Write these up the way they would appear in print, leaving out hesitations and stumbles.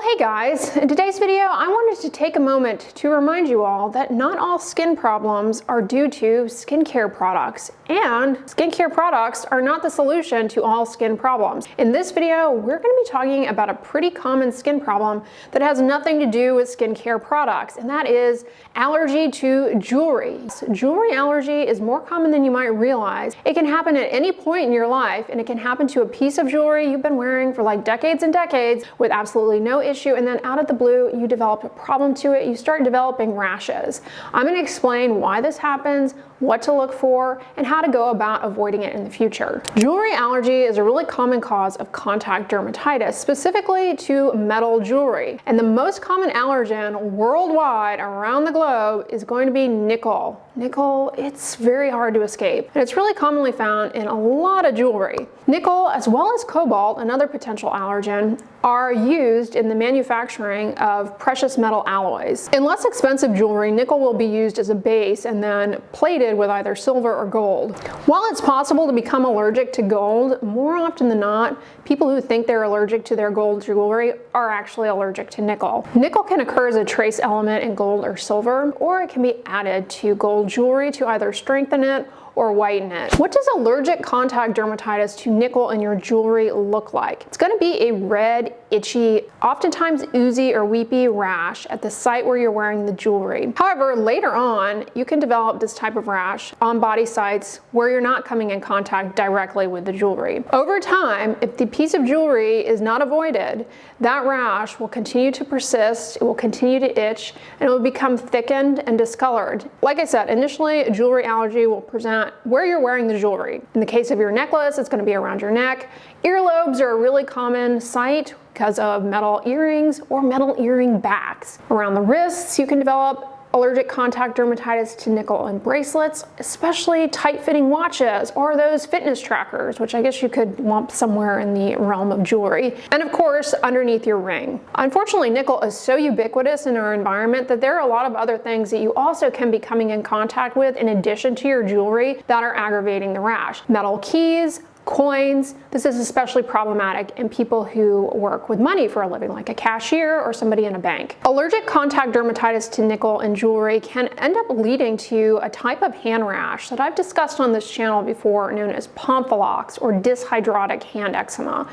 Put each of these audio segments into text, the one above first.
Hey guys, in today's video I wanted to take a moment to remind you all that not all skin problems are due to skincare products, and skincare products are not the solution to all skin problems. In this video we're going to be talking about a pretty common skin problem that has nothing to do with skincare products, and that is allergy to jewelry. Jewelry allergy is more common than you might realize. It can happen at any point in your life, and it can happen to a piece of jewelry you've been wearing for like decades and decades with absolutely no issue, and then out of the blue you develop a problem to it. You start developing rashes. I'm going to explain why this happens, what to look for, and how to go about avoiding it in the future. Jewelry allergy is a really common cause of contact dermatitis, specifically to metal jewelry. And the most common allergen worldwide around the globe is going to be nickel. Nickel, it's very hard to escape, and it's really commonly found in a lot of jewelry. Nickel, as well as cobalt, another potential allergen, are used in the manufacturing of precious metal alloys. In less expensive jewelry, nickel will be used as a base and then plated with either silver or gold. While it's possible to become allergic to gold, more often than not, people who think they're allergic to their gold jewelry are actually allergic to nickel. Nickel can occur as a trace element in gold or silver, or it can be added to gold jewelry to either strengthen it or whiten it. What does allergic contact dermatitis to nickel in your jewelry look like? It's going to be a red, itchy, oftentimes oozy or weepy rash at the site where you're wearing the jewelry. However, later on, you can develop this type of rash on body sites where you're not coming in contact directly with the jewelry. Over time, if the piece of jewelry is not avoided, that rash will continue to persist, it will continue to itch, and it will become thickened and discolored. Like I said, initially, jewelry allergy will present where you're wearing the jewelry. In the case of your necklace, it's going to be around your neck. Earlobes are a really common site because of metal earrings or metal earring backs. Around the wrists, you can develop allergic contact dermatitis to nickel and bracelets, especially tight-fitting watches or those fitness trackers, which I guess you could lump somewhere in the realm of jewelry. And of course, underneath your ring. Unfortunately, nickel is so ubiquitous in our environment that there are a lot of other things that you also can be coming in contact with in addition to your jewelry that are aggravating the rash. Metal keys, coins. This is especially problematic in people who work with money for a living, like a cashier or somebody in a bank. Allergic contact dermatitis to nickel in jewelry can end up leading to a type of hand rash that I've discussed on this channel before, known as pompholox or dyshydrotic hand eczema,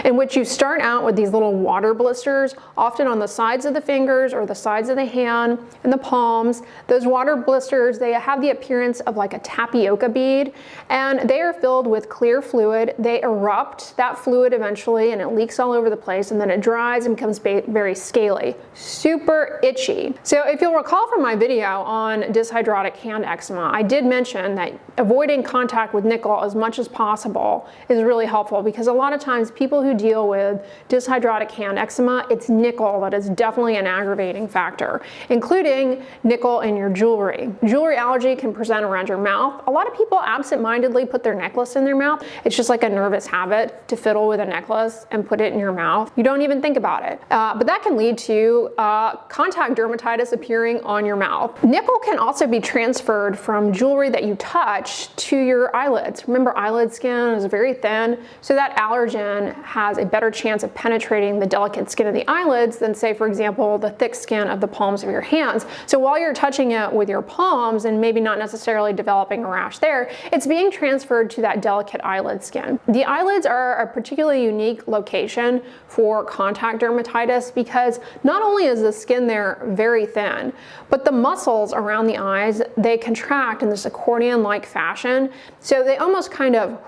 in which you start out with these little water blisters, often on the sides of the fingers or the sides of the hand and the palms. Those water blisters, they have the appearance of like a tapioca bead, and they are filled with clear fluid. They erupt that fluid eventually, and it leaks all over the place, and then it dries and becomes very scaly, super itchy. So if you'll recall from my video on dyshydrotic hand eczema, I did mention that avoiding contact with nickel as much as possible is really helpful, because a lot of times people who deal with dyshydrotic hand eczema, it's nickel that is definitely an aggravating factor, including nickel in your jewelry. Jewelry allergy can present around your mouth. A lot of people absent-mindedly put their necklace in their mouth. It's just like a nervous habit to fiddle with a necklace and put it in your mouth. You don't even think about it. But that can lead to contact dermatitis appearing on your mouth. Nickel can also be transferred from jewelry that you touch to your eyelids. Remember, eyelid skin is very thin, so that allergen has a better chance of penetrating the delicate skin of the eyelids than, say, for example, the thick skin of the palms of your hands. So while you're touching it with your palms and maybe not necessarily developing a rash there, it's being transferred to that delicate eyelid skin. The eyelids are a particularly unique location for contact dermatitis because not only is the skin there very thin, but the muscles around the eyes, they contract in this accordion-like fashion. So they almost kind of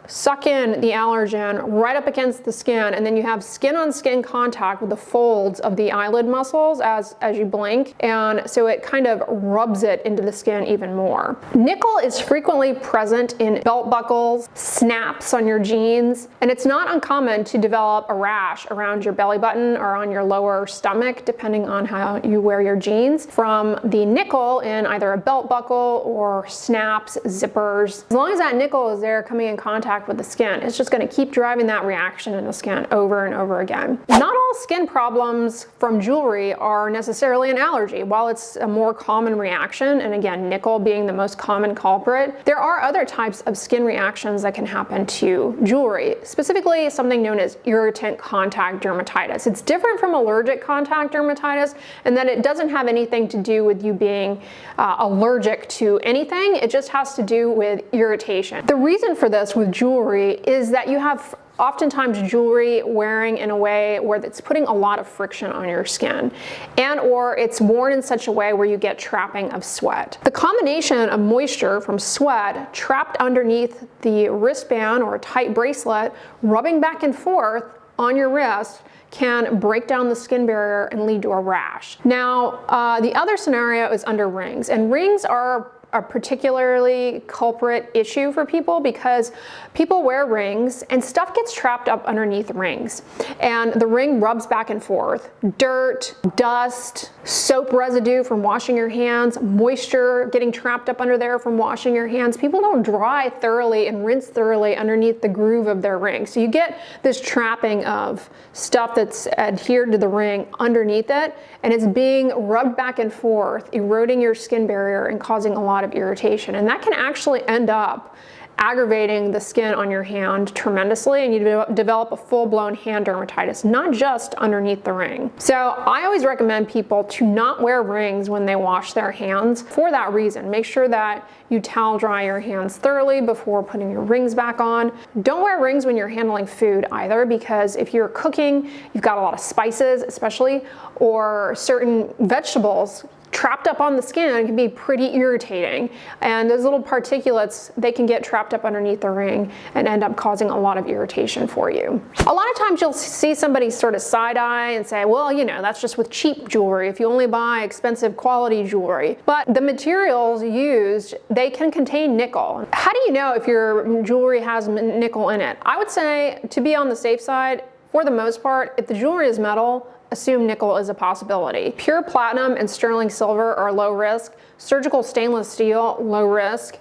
suck in the allergen right up against the skin, and then you have skin-on-skin contact with the folds of the eyelid muscles as you blink, and so it kind of rubs it into the skin even more. Nickel is frequently present in belt buckles, snaps on your jeans, and it's not uncommon to develop a rash around your belly button or on your lower stomach, depending on how you wear your jeans, from the nickel in either a belt buckle or snaps, zippers. As long as that nickel is there coming in contact contact with the skin. It's just going to keep driving that reaction in the skin over and over again. Not all skin problems from jewelry are necessarily an allergy. While it's a more common reaction, and again, nickel being the most common culprit, there are other types of skin reactions that can happen to jewelry, specifically something known as irritant contact dermatitis. It's different from allergic contact dermatitis in that it doesn't have anything to do with you being allergic to anything. It just has to do with irritation. The reason for this with jewelry is that you have oftentimes jewelry wearing in a way where it's putting a lot of friction on your skin, and or it's worn in such a way where you get trapping of sweat. The combination of moisture from sweat trapped underneath the wristband or a tight bracelet, rubbing back and forth on your wrist, can break down the skin barrier and lead to a rash. Now, the other scenario is under rings, and rings are a particularly culprit issue for people because people wear rings and stuff gets trapped up underneath rings, and the ring rubs back and forth. Dirt, dust, soap residue from washing your hands, moisture getting trapped up under there from washing your hands. People don't dry thoroughly and rinse thoroughly underneath the groove of their ring. So you get this trapping of stuff that's adhered to the ring underneath it, and it's being rubbed back and forth, eroding your skin barrier and causing a lot of irritation. And that can actually end up aggravating the skin on your hand tremendously, and you develop a full-blown hand dermatitis, not just underneath the ring. So I always recommend people to not wear rings when they wash their hands for that reason. Make sure that you towel dry your hands thoroughly before putting your rings back on. Don't wear rings when you're handling food either, because if you're cooking, you've got a lot of spices especially, or certain vegetables trapped up on the skin can be pretty irritating, and those little particulates, they can get trapped up underneath the ring and end up causing a lot of irritation for you. A lot of times you'll see somebody sort of side-eye and say, well, you know, that's just with cheap jewelry, if you only buy expensive quality jewelry. But the materials used, they can contain nickel. How do you know if your jewelry has nickel in it? I would say, to be on the safe side, for the most part, if the jewelry is metal, assume nickel is a possibility. Pure platinum and sterling silver are low risk. Surgical stainless steel, low risk.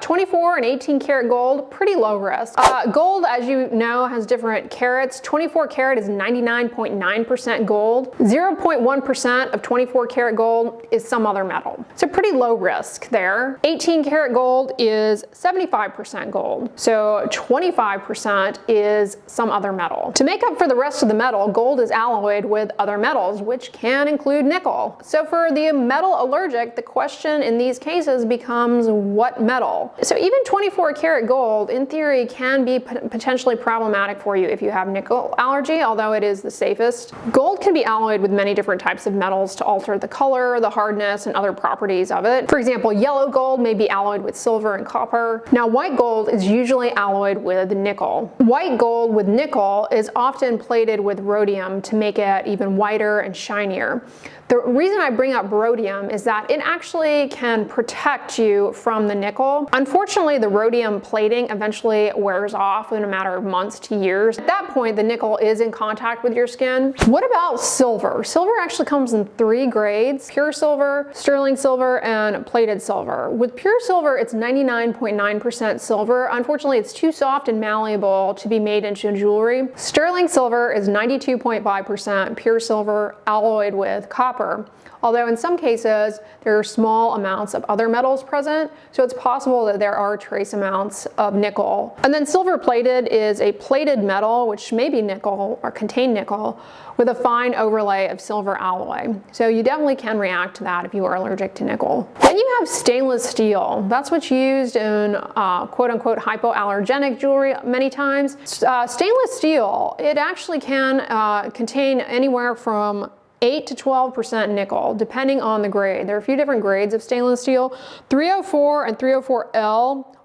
24 and 18 karat gold, pretty low risk. Gold, as you know, has different carats. 24 karat is 99.9% gold. 0.1% of 24 karat gold is some other metal. So pretty low risk there. 18 karat gold is 75% gold. So 25% is some other metal. To make up for the rest of the metal, gold is alloyed with other metals, which can include nickel. So for the metal allergic, the question in these cases becomes what metal? So even 24 karat gold, in theory, can be potentially problematic for you if you have nickel allergy, although it is the safest. Gold can be alloyed with many different types of metals to alter the color, the hardness, and other properties of it. For example, yellow gold may be alloyed with silver and copper. Now, white gold is usually alloyed with nickel. White gold with nickel is often plated with rhodium to make it even whiter and shinier. The reason I bring up rhodium is that it actually can protect you from the nickel. Unfortunately, the rhodium plating eventually wears off in a matter of months to years. At that point, the nickel is in contact with your skin. What about silver? Silver actually comes in 3 grades: pure silver, sterling silver, and plated silver. With pure silver, it's 99.9% silver. Unfortunately, it's too soft and malleable to be made into jewelry. Sterling silver is 92.5% pure silver alloyed with copper. Although in some cases there are small amounts of other metals present, so it's possible that there are trace amounts of nickel. And then silver plated is a plated metal, which may be nickel or contain nickel, with a fine overlay of silver alloy. So you definitely can react to that if you are allergic to nickel. Then you have stainless steel. That's what's used in quote unquote hypoallergenic jewelry many times. Stainless steel, it actually can contain anywhere from 8 to 12% nickel, depending on the grade. There are a few different grades of stainless steel. 304 and 304L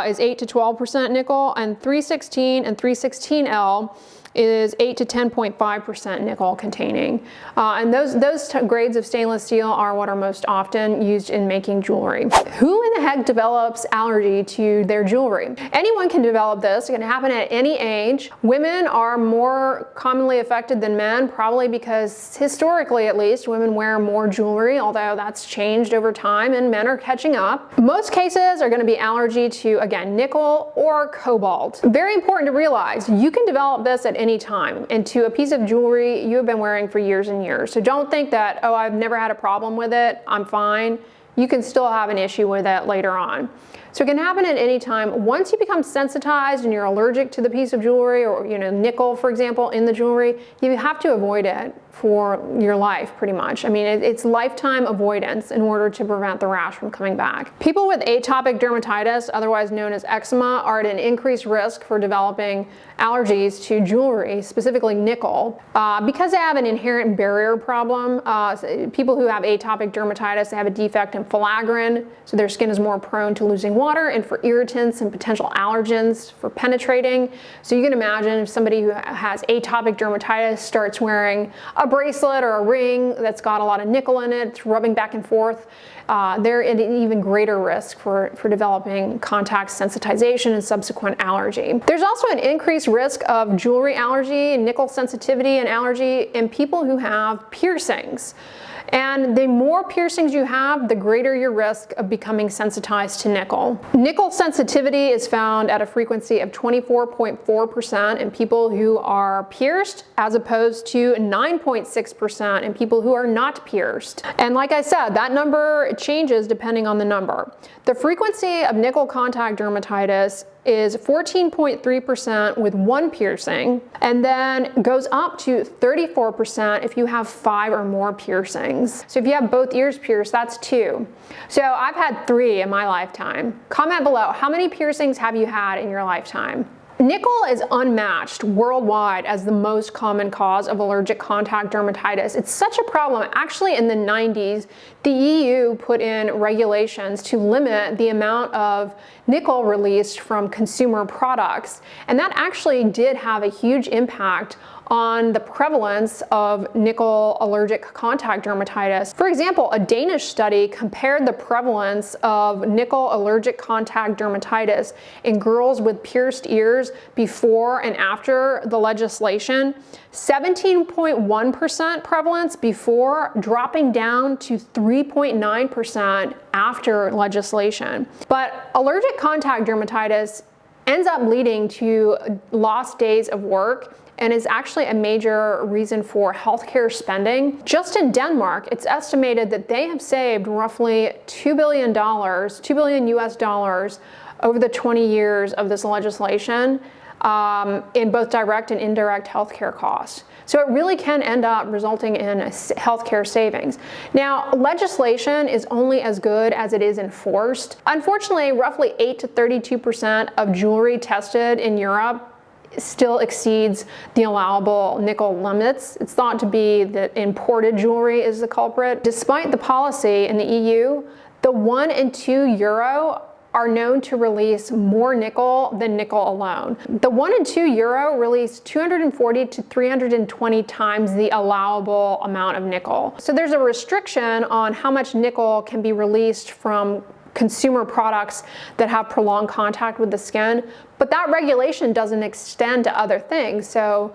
is 8 to 12% nickel, and 316 and 316L is 8 to 10.5% nickel containing. And those grades of stainless steel are what are most often used in making jewelry. Who in the heck develops allergy to their jewelry? Anyone can develop this. It can happen at any age. Women are more commonly affected than men, probably because historically at least, women wear more jewelry, although that's changed over time and men are catching up. Most cases are going to be allergy to, again, nickel or cobalt. Very important to realize, you can develop this at any time into a piece of jewelry you have been wearing for years and years. So don't think that, oh, I've never had a problem with it, I'm fine. You can still have an issue with it later on. So it can happen at any time. Once you become sensitized and you're allergic to the piece of jewelry, or nickel, for example, in the jewelry, you have to avoid it for your life, pretty much. I mean, it's lifetime avoidance in order to prevent the rash from coming back. People with atopic dermatitis, otherwise known as eczema, are at an increased risk for developing allergies to jewelry, specifically nickel, because they have an inherent barrier problem. People who have atopic dermatitis, they have a defect in filaggrin, so their skin is more prone to losing water and for irritants and potential allergens for penetrating. So you can imagine if somebody who has atopic dermatitis starts wearing a bracelet or a ring that's got a lot of nickel in it, it's rubbing back and forth, they're at an even greater risk for developing contact sensitization and subsequent allergy. There's also an increased risk of jewelry allergy, nickel sensitivity and allergy in people who have piercings. And the more piercings you have, the greater your risk of becoming sensitized to nickel. Nickel sensitivity is found at a frequency of 24.4% in people who are pierced, as opposed to 9.6% in people who are not pierced. And like I said, that number changes depending on the number. The frequency of nickel contact dermatitis is 14.3% with one piercing, and then goes up to 34% if you have 5 or more piercings. So if you have both ears pierced, that's 2. So I've had 3 in my lifetime. Comment below, how many piercings have you had in your lifetime? Nickel is unmatched worldwide as the most common cause of allergic contact dermatitis. It's such a problem. Actually, in the 90s, the EU put in regulations to limit the amount of nickel released from consumer products. And that actually did have a huge impact on the prevalence of nickel allergic contact dermatitis. For example, a Danish study compared the prevalence of nickel allergic contact dermatitis in girls with pierced ears before and after the legislation. 17.1% prevalence before, dropping down to 3.9% after legislation. But allergic contact dermatitis ends up leading to lost days of work and is actually a major reason for healthcare spending. Just in Denmark, it's estimated that they have saved roughly $2 billion US dollars over the 20 years of this legislation in both direct and indirect healthcare costs. So it really can end up resulting in healthcare savings. Now, legislation is only as good as it is enforced. Unfortunately, roughly 8 to 32% of jewelry tested in Europe still exceeds the allowable nickel limits. It's thought to be that imported jewelry is the culprit. Despite the policy in the EU, the 1 and 2 euro are known to release more nickel than nickel alone. The 1 and 2 euro release 240 to 320 times the allowable amount of nickel. So there's a restriction on how much nickel can be released from consumer products that have prolonged contact with the skin, but that regulation doesn't extend to other things. So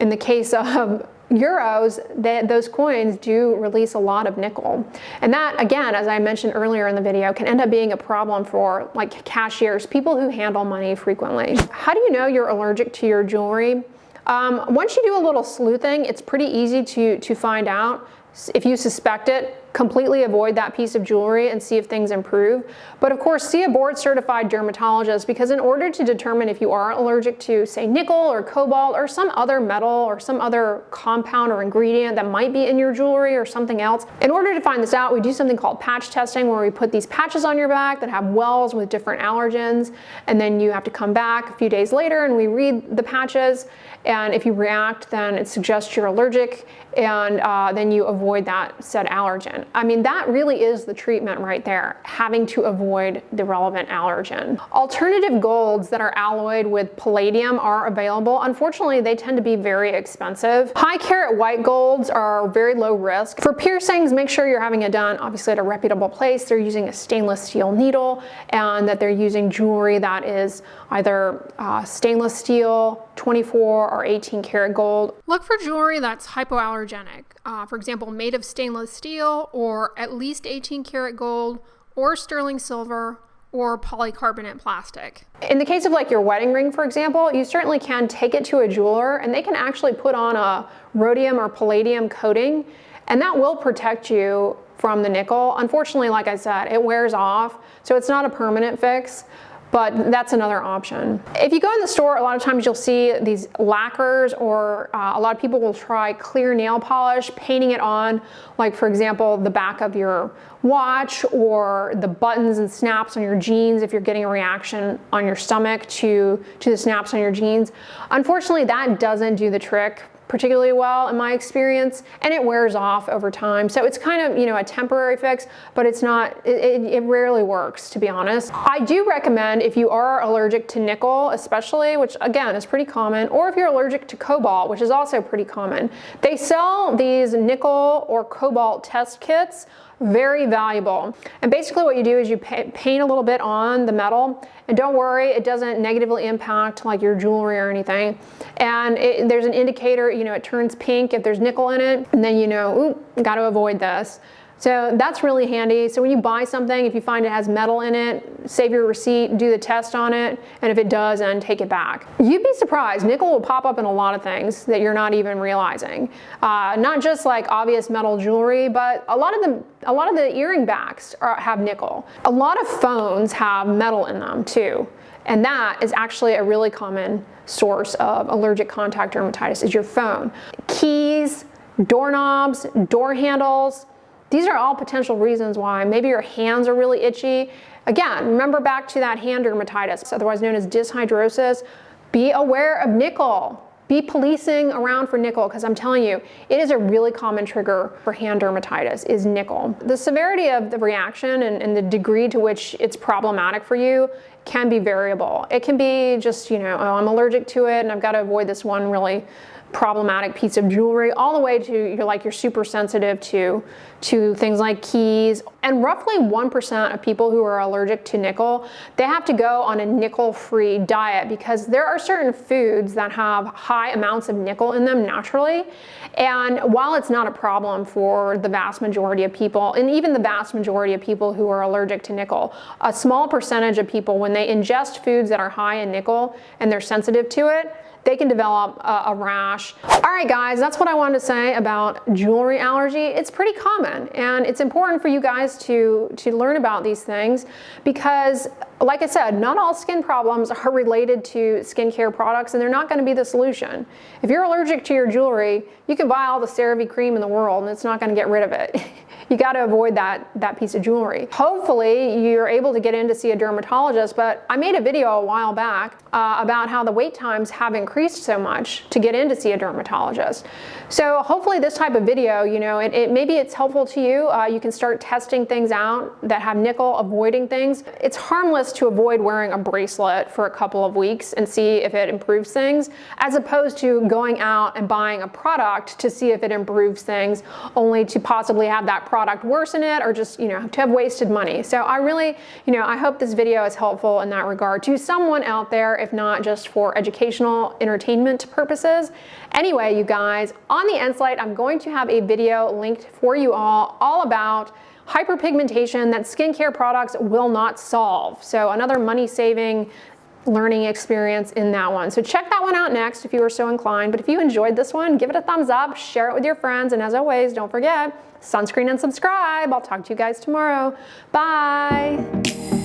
in the case of euros, those coins do release a lot of nickel. And that, again, as I mentioned earlier in the video, can end up being a problem for like cashiers, people who handle money frequently. How do you know you're allergic to your jewelry? Once you do a little sleuthing, it's pretty easy to find out. If you suspect it, completely avoid that piece of jewelry and see if things improve. But of course, see a board-certified dermatologist, because in order to determine if you are allergic to, say, nickel or cobalt or some other metal or some other compound or ingredient that might be in your jewelry or something else, in order to find this out, we do something called patch testing, where we put these patches on your back that have wells with different allergens, and then you have to come back a few days later and we read the patches, and if you react, then it suggests you're allergic. and then you avoid that said allergen. I mean, that really is the treatment right there, having to avoid the relevant allergen. Alternative golds that are alloyed with palladium are available. Unfortunately, they tend to be very expensive. High carat white golds are very low risk. For piercings, make sure you're having it done obviously at a reputable place. They're using a stainless steel needle, and that they're using jewelry that is either stainless steel, 24 or 18 karat gold. Look for jewelry that's hypoallergenic. For example, made of stainless steel or at least 18 karat gold or sterling silver or polycarbonate plastic. In the case of like your wedding ring, for example, you certainly can take it to a jeweler and they can actually put on a rhodium or palladium coating, and that will protect you from the nickel. Unfortunately, like I said, it wears off, so it's not a permanent fix, but that's another option. If you go in the store, a lot of times you'll see these lacquers, or a lot of people will try clear nail polish, painting it on, like for example, the back of your watch or the buttons and snaps on your jeans if you're getting a reaction on your stomach to the snaps on your jeans. Unfortunately, that doesn't do the trick particularly well in my experience, and it wears off over time. So it's kind of, you know, a temporary fix, but it's not, it rarely works, to be honest. I do recommend, if you are allergic to nickel especially, which again is pretty common, or if you're allergic to cobalt, which is also pretty common, they sell these nickel or cobalt test kits. Very valuable. And basically what you do is you paint a little bit on the metal, and don't worry, it doesn't negatively impact like your jewelry or anything. And there's an indicator, you know, it turns pink if there's nickel in it, and then you know, ooh, got to avoid this. So that's really handy. So when you buy something, if you find it has metal in it, save your receipt, do the test on it, and if it does, then take it back. You'd be surprised, nickel will pop up in a lot of things that you're not even realizing. Not just like obvious metal jewelry, but a lot of the earring backs have nickel. A lot of phones have metal in them too. And that is actually a really common source of allergic contact dermatitis, is your phone. Keys, doorknobs, door handles, these are all potential reasons why. Maybe your hands are really itchy. Again, remember back to that hand dermatitis, otherwise known as dyshidrosis. Be aware of nickel. Be policing around for nickel, because I'm telling you, it is a really common trigger for hand dermatitis, is nickel. The severity of the reaction and the degree to which it's problematic for you can be variable. It can be just, you know, oh, I'm allergic to it and I've got to avoid this one really problematic piece of jewelry, all the way to you're super sensitive to things like keys. And roughly 1% of people who are allergic to nickel, they have to go on a nickel-free diet, because there are certain foods that have high amounts of nickel in them naturally. And while it's not a problem for the vast majority of people, and even the vast majority of people who are allergic to nickel, a small percentage of people, when they ingest foods that are high in nickel and they're sensitive to it, they can develop a rash. All right, guys, that's what I wanted to say about jewelry allergy. It's pretty common, and it's important for you guys to learn about these things, because like I said, not all skin problems are related to skincare products, and they're not going to be the solution. If you're allergic to your jewelry, you can buy all the CeraVe cream in the world and it's not going to get rid of it. You got to avoid that piece of jewelry. Hopefully you're able to get in to see a dermatologist, but I made a video a while back about how the wait times have increased so much to get in to see a dermatologist. So hopefully this type of video, you know, maybe it's helpful to you. You can start testing things out that have nickel, avoiding things. It's harmless to avoid wearing a bracelet for a couple of weeks and see if it improves things, as opposed to going out and buying a product to see if it improves things, only to possibly have that product worsen it, or just, you know, to have wasted money. So I really, you know, I hope this video is helpful in that regard to someone out there, if not just for educational entertainment purposes. Anyway, you guys, on the end slide, I'm going to have a video linked for you all about hyperpigmentation that skincare products will not solve. So another money-saving learning experience in that one. So check that one out next if you are so inclined. But if you enjoyed this one, give it a thumbs up, share it with your friends, and as always, don't forget, sunscreen and subscribe. I'll talk to you guys tomorrow. Bye.